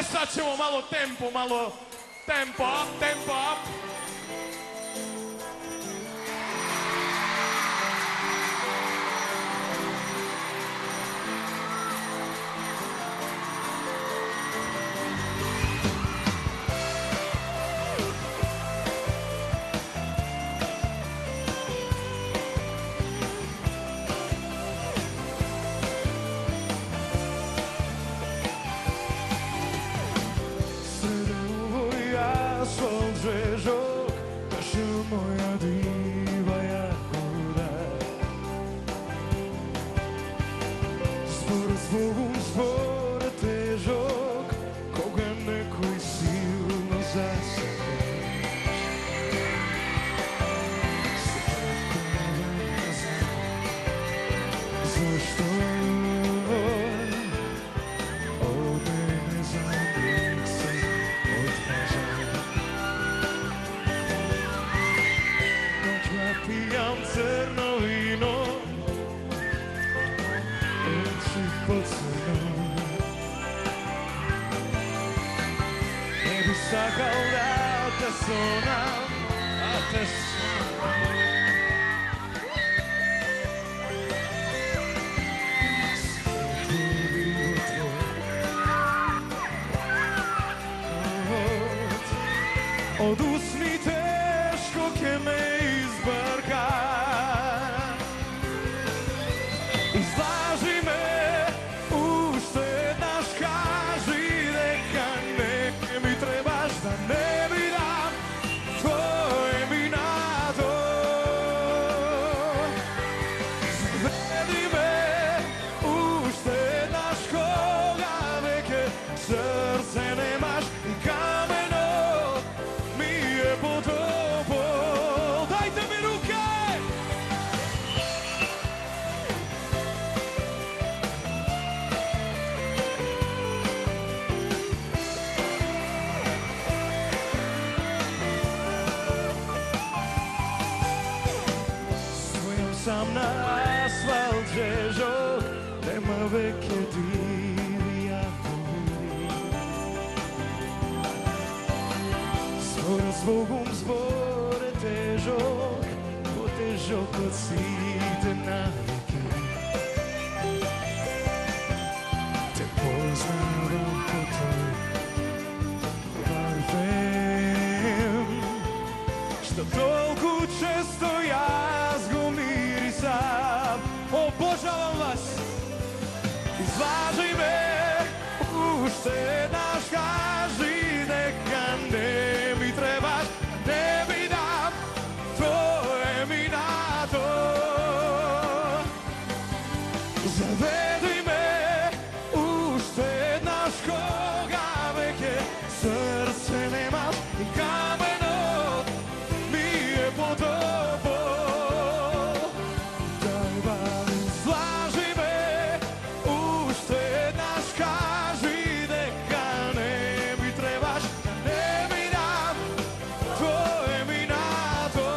sad ćemo malo tempo up. Žežok, naša moja diva jagoda. Zbor težok, koga neko i silno zasebeš. Zašto od mene zamijek se odvaža? Pijam crno vino, oči pod crnom. Ne bi sakao da te sonam, a te sonam. Sve bilo tvoj. Odusni teško ke me izbrka. Izlaži me, uštednaš, kaži neka ne mi trebaš, da ne mi dam tvoje mi na to. Zavedi me, uštednaš, koga veke srce nemaš i kameno mi je potopo. Dajte mi ruke! Svojom sam na asfalt žežok, nema veke divi jagodi. Svojom zbogom zbore težok, potežok od site navike. Te poznavam po tvoj parfem, što toliko često ja zgumirisam. Obožavam vas! Izlaži me, uštednaš, kaži neka ne mi trebaš, ne mi dam tvoje mi na to. Zavedi me, uštednaš, koga veke srce nemaš i kameno mi je potopo. Daj bar izlaži me, uštednaš, kaži neka ne mi trebaš, da ne mi dam tvoje mi na to.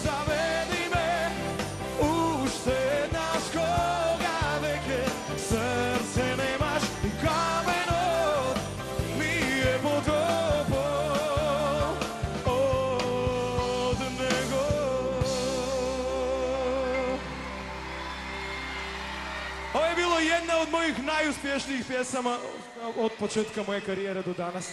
Zavedi me, uštednaš, koga veke srce nemaš i kameno mi je potopo od nego. Ovo je bilo jedna od mojih najuspješnijih pjesama od početka moje karijere do danas.